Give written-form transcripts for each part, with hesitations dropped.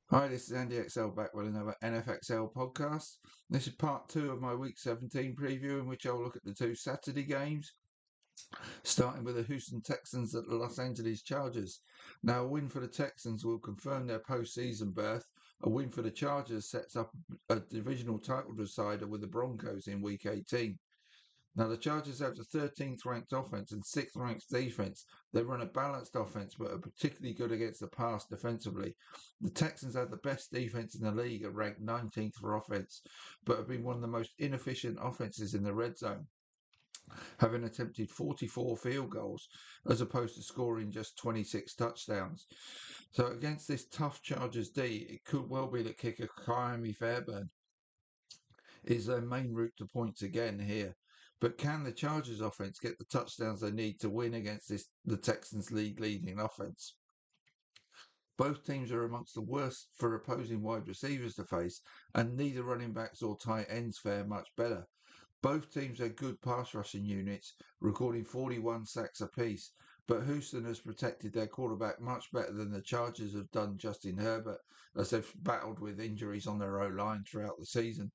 Hi, this is Andy XL back with another NFXL podcast. This is part two of my Week 17 preview, in which I'll look at the two Saturday games, starting with the Houston Texans at the Los Angeles Chargers. Now, a win for the Texans will confirm their postseason berth. A win for the Chargers sets up a divisional title decider with the Broncos in Week 18. Now, the Chargers have the 13th ranked offense and 6th ranked defense. They run a balanced offense, but are particularly good against the pass defensively. The Texans have the best defense in the league and ranked 19th for offense, but have been one of the most inefficient offenses in the red zone, having attempted 44 field goals as opposed to scoring just 26 touchdowns. So, against this tough Chargers D, it could well be that kicker Kyrie Fairbairn is their main route to points again here. But can the Chargers offense get the touchdowns they need to win against the Texans league leading offense? Both teams are amongst the worst for opposing wide receivers to face, and neither running backs or tight ends fare much better. Both teams are good pass rushing units, recording 41 sacks apiece, but Houston has protected their quarterback much better than the Chargers have done Justin Herbert, as they've battled with injuries on their O-line throughout the season.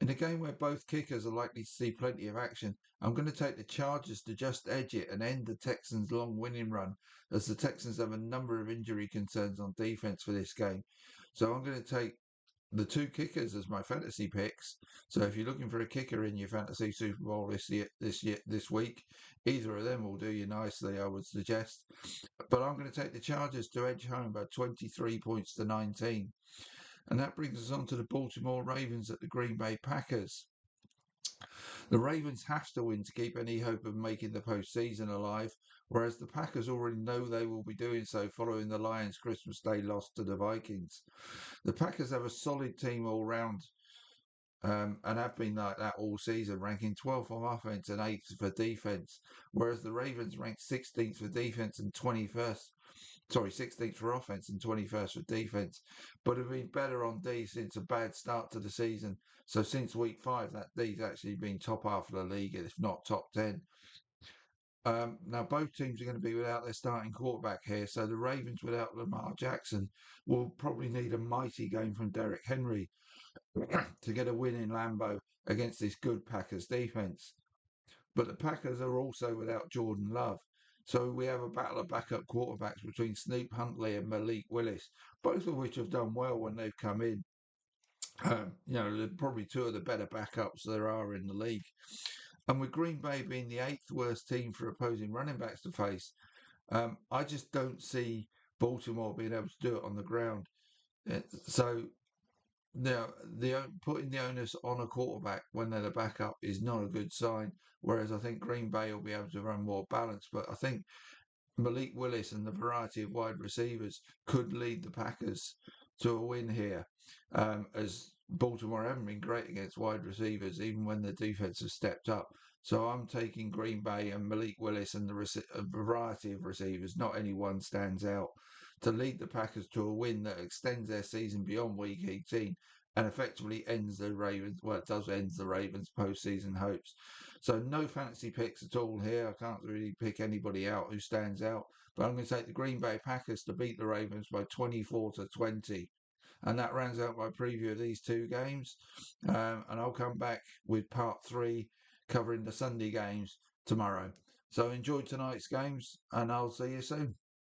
In a game where both kickers are likely to see plenty of action, I'm going to take the Chargers to just edge it and end the Texans' long winning run, as the Texans have a number of injury concerns on defense for this game. So I'm going to take the two kickers as my fantasy picks. So if you're looking for a kicker in your fantasy Super Bowl this week, either of them will do you nicely, I would suggest. But I'm going to take the Chargers to edge home by 23 points to 19. And that brings us on to the Baltimore Ravens at the Green Bay Packers. The Ravens have to win to keep any hope of making the postseason alive, whereas the Packers already know they will be doing so following the Lions' Christmas Day loss to the Vikings. The Packers have a solid team all round, and have been like that all season, ranking 12th on offense and 8th for defense, whereas the Ravens ranked 16th for defense and 21st. Sorry, 16th for offense and 21st for defense, but have been better on D since a bad start to the season. So since week 5, that D's actually been top half of the league, if not top 10. Now, both teams are going to be without their starting quarterback here, so the Ravens without Lamar Jackson will probably need a mighty game from Derrick Henry to get a win in Lambeau against this good Packers defense. But the Packers are also without Jordan Love. So we have a battle of backup quarterbacks between Snoop Huntley and Malik Willis, both of which have done well when they've come in. They're probably two of the better backups there are in the league. And with Green Bay being the eighth worst team for opposing running backs to face, I just don't see Baltimore being able to do it on the ground. So now, putting the onus on a quarterback when they're the backup is not a good sign. Whereas I think Green Bay will be able to run more balanced. But I think Malik Willis and the variety of wide receivers could lead the Packers to a win here, as Baltimore haven't been great against wide receivers, even when the defense has stepped up. So I'm taking Green Bay and Malik Willis and a variety of receivers, not any one stands out, to lead the Packers to a win that extends their season beyond Week 18 and effectively ends the Ravens. Well, it does end the Ravens' postseason hopes. So no fantasy picks at all here. I can't really pick anybody out who stands out, but I'm going to take the Green Bay Packers to beat the Ravens by 24 to 20. And that rounds out my preview of these two games. And I'll come back with part three covering the Sunday games tomorrow. So enjoy tonight's games, and I'll see you soon.